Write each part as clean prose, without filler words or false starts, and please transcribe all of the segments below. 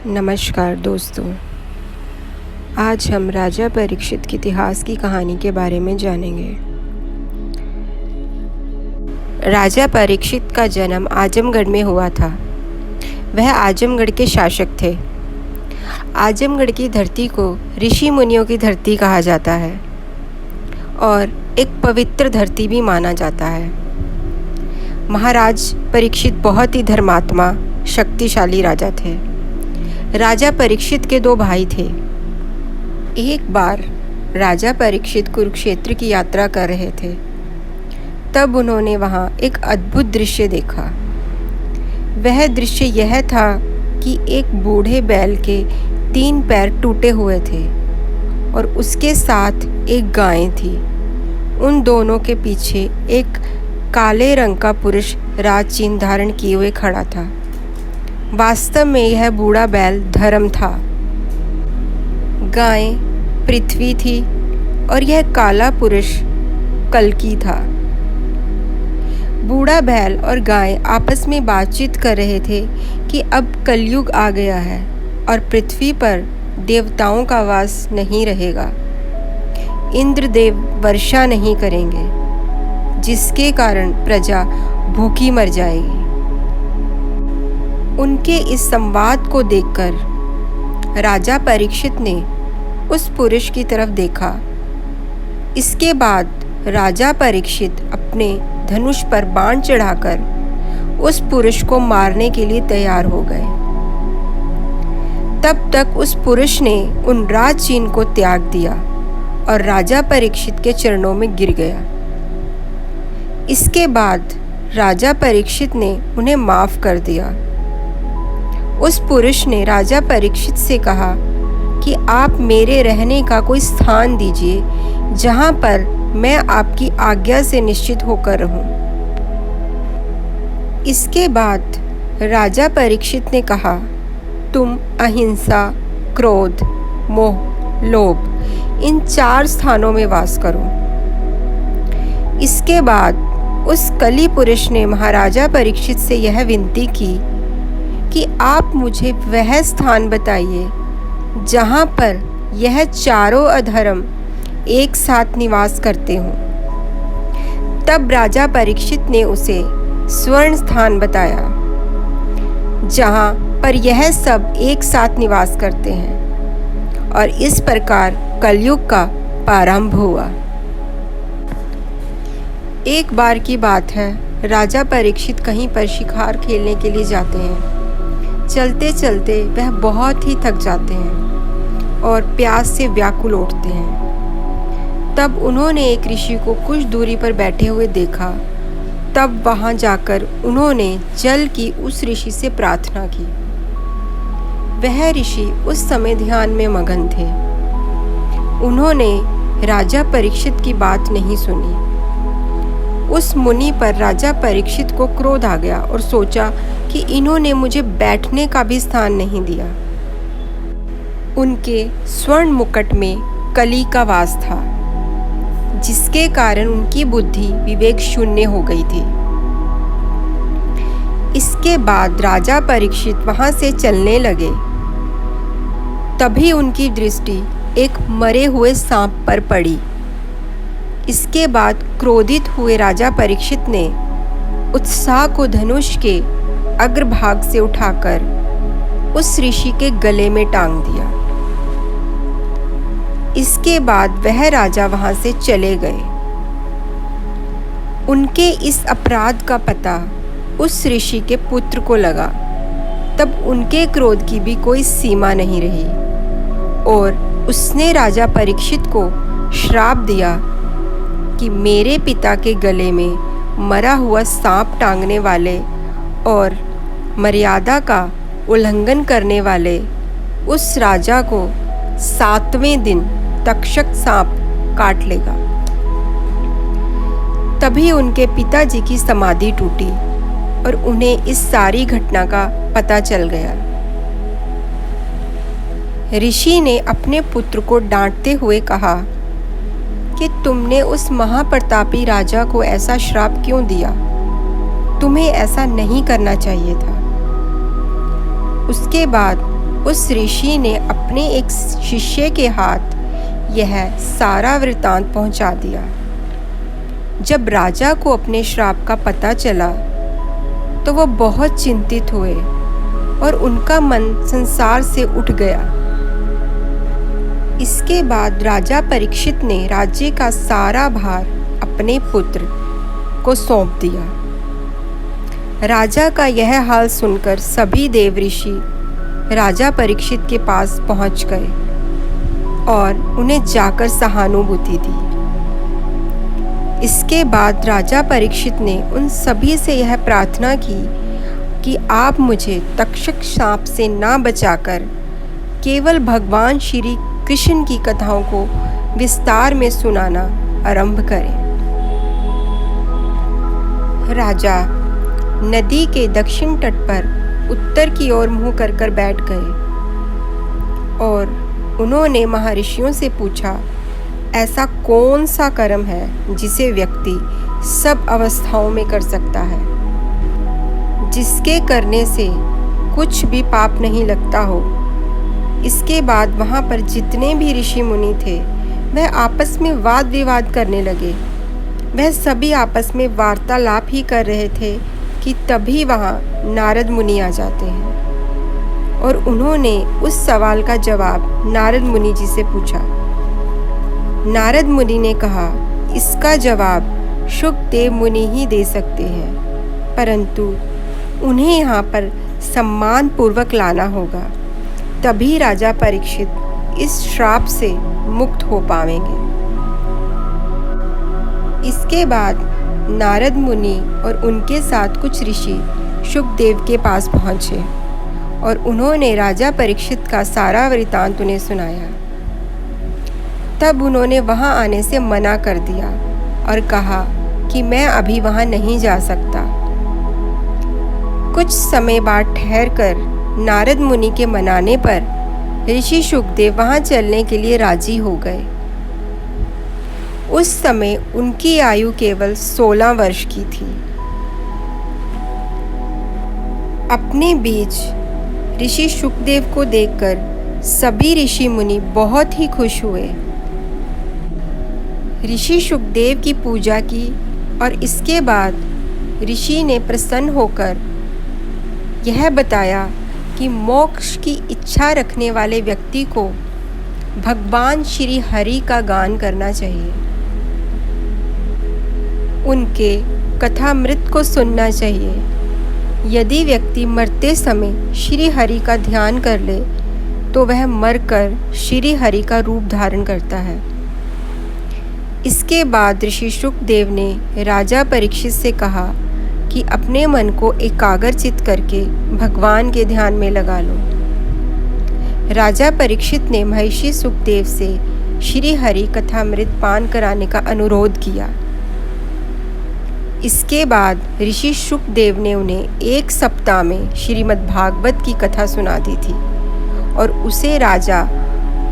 नमस्कार दोस्तों, आज हम राजा परीक्षित के इतिहास की कहानी के बारे में जानेंगे। राजा परीक्षित का जन्म आजमगढ़ में हुआ था। वह आजमगढ़ के शासक थे। आजमगढ़ की धरती को ऋषि मुनियों की धरती कहा जाता है और एक पवित्र धरती भी माना जाता है। महाराज परीक्षित बहुत ही धर्मात्मा, शक्तिशाली राजा थे। राजा परीक्षित के 2 भाई थे। एक बार राजा परीक्षित कुरुक्षेत्र की यात्रा कर रहे थे। तब उन्होंने वहाँ एक अद्भुत दृश्य देखा। वह दृश्य यह था कि एक बूढ़े बैल के 3 पैर टूटे हुए थे और उसके साथ एक गाय थी। उन दोनों के पीछे एक काले रंग का पुरुष राज चिन्ह धारण किए हुए खड़ा था। वास्तव में यह बूढ़ा बैल धर्म था, गाय पृथ्वी थी और यह काला पुरुष कल्कि था। बूढ़ा बैल और गाय आपस में बातचीत कर रहे थे कि अब कलयुग आ गया है और पृथ्वी पर देवताओं का वास नहीं रहेगा। इंद्रदेव वर्षा नहीं करेंगे, जिसके कारण प्रजा भूखी मर जाएगी। उनके इस संवाद को देखकर राजा परीक्षित ने उस पुरुष की तरफ देखा। इसके बाद राजा परीक्षित अपने धनुष पर बाण चढ़ाकर उस पुरुष को मारने के लिए तैयार हो गए। तब तक उस पुरुष ने उन राज चिन्ह को त्याग दिया और राजा परीक्षित के चरणों में गिर गया। इसके बाद राजा परीक्षित ने उन्हें माफ कर दिया। उस पुरुष ने राजा परीक्षित से कहा कि आप मेरे रहने का कोई स्थान दीजिए जहां पर मैं आपकी आज्ञा से निश्चित होकर रहूं। इसके बाद राजा परीक्षित ने कहा, तुम अहिंसा, क्रोध, मोह, लोभ इन 4 स्थानों में वास करो। इसके बाद उस कली पुरुष ने महाराजा परीक्षित से यह विनती की कि आप मुझे वह स्थान बताइए जहाँ पर यह चारों अधर्म एक साथ निवास करते हों। तब राजा परीक्षित ने उसे स्वर्ण स्थान बताया, जहाँ पर यह सब एक साथ निवास करते हैं, और इस प्रकार कलयुग का प्रारंभ हुआ। एक बार की बात है, राजा परीक्षित कहीं पर शिकार खेलने के लिए जाते हैं। चलते चलते वह बहुत ही थक जाते हैं और प्यास से व्याकुल उठते हैं। तब उन्होंने एक ऋषि को कुछ दूरी पर बैठे हुए देखा। तब वहां जाकर उन्होंने जल की उस ऋषि से प्रार्थना की। वह ऋषि उस समय ध्यान में मगन थे। उन्होंने राजा परीक्षित की बात नहीं सुनी। उस मुनि पर राजा परीक्षित को क्रोध आ गया और सोचा कि इन्होंने मुझे बैठने का भी स्थान नहीं दिया। उनके स्वर्ण मुकुट में कली का वास था, जिसके कारण उनकी बुद्धि विवेक शून्य हो गई थी। इसके बाद राजा परीक्षित वहां से चलने लगे। तभी उनकी दृष्टि एक मरे हुए सांप पर पड़ी। इसके बाद क्रोधित हुए राजा परीक्षित ने उत्साह को धनुष के अग्रभाग से उठाकर उस ऋषि के गले में टांग दिया। इसके बाद वह राजा वहां से चले गए। उनके इस अपराध का पता उस ऋषि के पुत्र को लगा। तब उनके क्रोध की भी कोई सीमा नहीं रही और उसने राजा परीक्षित को श्राप दिया कि मेरे पिता के गले में मरा हुआ सांप टांगने वाले और मर्यादा का उल्लंघन करने वाले उस राजा को 7वें दिन तक्षक सांप काट लेगा। तभी उनके पिताजी की समाधि टूटी और उन्हें इस सारी घटना का पता चल गया। ऋषि ने अपने पुत्र को डांटते हुए कहा कि तुमने उस महाप्रतापी राजा को ऐसा श्राप क्यों दिया? तुम्हें ऐसा नहीं करना चाहिए था। उसके बाद उस ऋषि ने अपने एक शिष्य के हाथ यह सारा वृतांत पहुंचा दिया। जब राजा को अपने श्राप का पता चला तो वो बहुत चिंतित हुए और उनका मन संसार से उठ गया। इसके बाद राजा परीक्षित ने राज्य का सारा भार अपने पुत्र को सौंप दिया। राजा का यह हाल सुनकर सभी देव ऋषि राजा परीक्षित के पास पहुंच गए और उन्हें जाकर सहानुभूति दी। इसके बाद राजा परीक्षित ने उन सभी से यह प्रार्थना की कि आप मुझे तक्षक सांप से ना बचाकर केवल भगवान श्री कृष्ण की कथाओं को विस्तार में सुनाना आरंभ करें। राजा नदी के दक्षिण तट पर उत्तर की ओर मुंह कर बैठ गए और उन्होंने महर्षियों से पूछा, ऐसा कौन सा कर्म है जिसे व्यक्ति सब अवस्थाओं में कर सकता है, जिसके करने से कुछ भी पाप नहीं लगता हो। इसके बाद वहाँ पर जितने भी ऋषि मुनि थे वह आपस में वाद विवाद करने लगे। वह सभी आपस में वार्तालाप ही कर रहे थे कि तभी वहाँ नारद मुनि आ जाते हैं और उन्होंने उस सवाल का जवाब नारद मुनि जी से पूछा। नारद मुनि ने कहा, इसका जवाब शुकदेव मुनि ही दे सकते हैं, परंतु उन्हें यहाँ पर सम्मान पूर्वक लाना होगा, तभी राजा परीक्षित इस श्राप से मुक्त हो पाएंगे। इसके बाद नारद मुनि और उनके साथ कुछ ऋषि शुकदेव के पास पहुँचे और उन्होंने राजा परीक्षित का सारा वृतांत उन्हें सुनाया। तब उन्होंने वहां आने से मना कर दिया और कहा कि मैं अभी वहां नहीं जा सकता। कुछ समय बाद ठहरकर नारद मुनि के मनाने पर ऋषि शुकदेव वहां चलने के लिए राजी हो गए। उस समय उनकी आयु केवल 16 वर्ष की थी। अपने बीच ऋषि शुकदेव को देखकर सभी ऋषि मुनि बहुत ही खुश हुए। ऋषि शुकदेव की पूजा की और इसके बाद ऋषि ने प्रसन्न होकर यह बताया कि मोक्ष की इच्छा रखने वाले व्यक्ति को भगवान श्री हरि का गान करना चाहिए, उनके कथामृत को सुनना चाहिए। यदि व्यक्ति मरते समय श्री हरि का ध्यान कर ले तो वह मरकर श्री हरि का रूप धारण करता है। इसके बाद ऋषि शुकदेव ने राजा परीक्षित से कहा कि अपने मन को एकाग्रचित करके भगवान के ध्यान में लगा लो। राजा परीक्षित ने महर्षि सुखदेव से श्री हरि कथामृत पान कराने का अनुरोध किया। इसके बाद ऋषि शुकदेव ने उन्हें 1 सप्ताह में श्रीमद् भागवत की कथा सुना दी थी और उसे राजा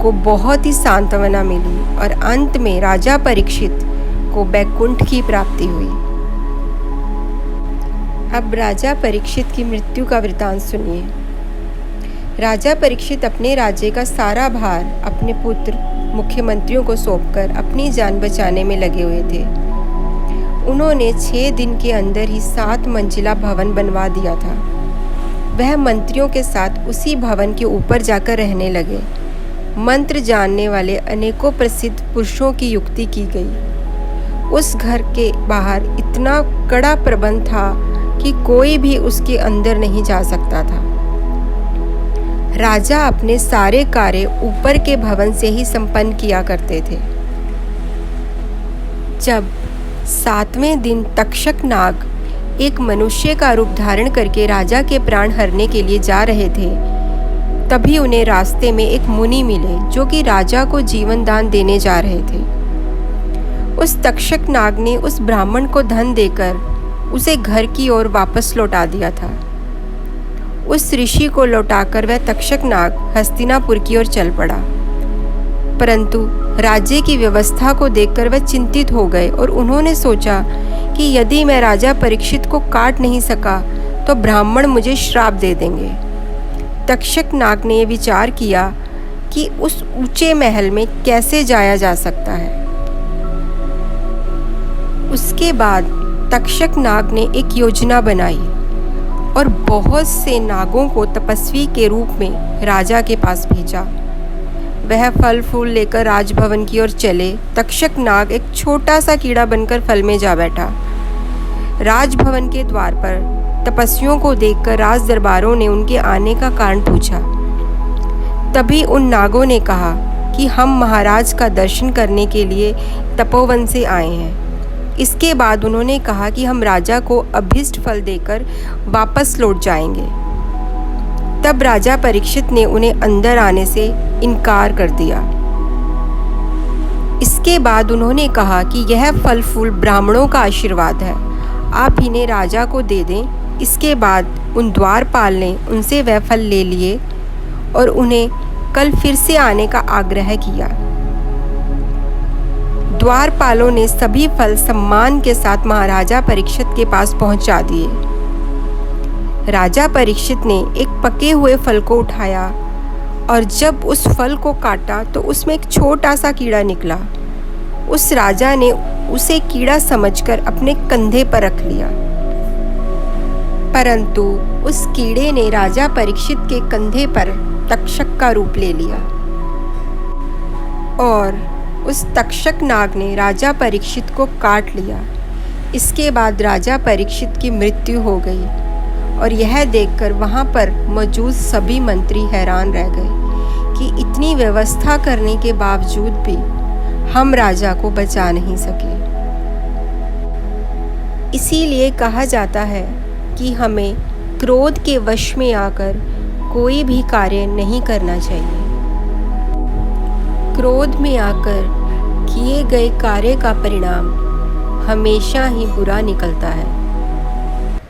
को बहुत ही सांत्वना मिली और अंत में राजा परीक्षित को बैकुंठ की प्राप्ति हुई। अब राजा परीक्षित की मृत्यु का वृतांत सुनिए। राजा परीक्षित अपने राज्य का सारा भार अपने पुत्र मुख्यमंत्रियों को सौंपकर अपनी जान बचाने में लगे हुए थे। उन्होंने 6 दिन के अंदर ही 7 मंजिला भवन बनवा दिया था। वह मंत्रियों के साथ उसी भवन के ऊपर जाकर रहने लगे। मंत्र जानने वाले अनेकों प्रसिद्ध पुरुषों की युक्ति की गई। उस घर के बाहर इतना कड़ा प्रबंध था कि कोई भी उसके अंदर नहीं जा सकता था। राजा अपने सारे कार्य ऊपर के भवन से ही संपन्न किया करते थे। जब 7वें दिन तक्षक नाग एक मनुष्य का रूप धारण करके राजा के प्राण हरने के लिए जा रहे थे, तभी उन्हें रास्ते में एक मुनि मिले जो कि राजा को जीवन दान देने जा रहे थे। उस तक्षक नाग ने उस ब्राह्मण को धन देकर उसे घर की ओर वापस लौटा दिया था। उस ऋषि को लौटाकर वह तक्षक नाग हस्तिनापुर की ओर चल पड़ा, परंतु राज्य की व्यवस्था को देखकर वह चिंतित हो गए और उन्होंने सोचा कि यदि मैं राजा परीक्षित को काट नहीं सका तो ब्राह्मण मुझे श्राप दे देंगे। तक्षक नाग ने विचार किया कि उस ऊंचे महल में कैसे जाया जा सकता है। उसके बाद तक्षक नाग ने एक योजना बनाई और बहुत से नागों को तपस्वी के रूप में राजा के पास भेजा। वह फल फूल लेकर राजभवन की ओर चले। तक्षक नाग एक छोटा सा कीड़ा बनकर फल में जा बैठा। राजभवन के द्वार पर तपस्वियों को देखकर राज दरबारों ने उनके आने का कारण पूछा। तभी उन नागों ने कहा कि हम महाराज का दर्शन करने के लिए तपोवन से आए हैं। इसके बाद उन्होंने कहा कि हम राजा को अभीष्ट फल देकर वापस लौट जाएंगे। तब राजा परीक्षित ने उन्हें अंदर आने से इनकार कर दिया। इसके बाद उन्होंने कहा कि यह फल फूल ब्राह्मणों का आशीर्वाद है, आप इन्हें राजा को दे दें। इसके बाद उन द्वारपाल ने उनसे वह फल ले लिए और उन्हें कल फिर से आने का आग्रह किया। द्वारपालों ने सभी फल सम्मान के साथ महाराजा परीक्षित के पास पहुंचा दिए। राजा परीक्षित ने एक पके हुए फल को उठाया और जब उस फल को काटा तो उसमें एक छोटा सा कीड़ा निकला। उस राजा ने उसे कीड़ा समझकर अपने कंधे पर रख लिया, परंतु उस कीड़े ने राजा परीक्षित के कंधे पर तक्षक का रूप ले लिया और उस तक्षक नाग ने राजा परीक्षित को काट लिया। इसके बाद राजा परीक्षित की मृत्यु हो गई और यह देखकर वहाँ पर मौजूद सभी मंत्री हैरान रह गए कि इतनी व्यवस्था करने के बावजूद भी हम राजा को बचा नहीं सके। इसीलिए कहा जाता है कि हमें क्रोध के वश में आकर कोई भी कार्य नहीं करना चाहिए। क्रोध में आकर किए गए कार्य का परिणाम हमेशा ही बुरा निकलता है।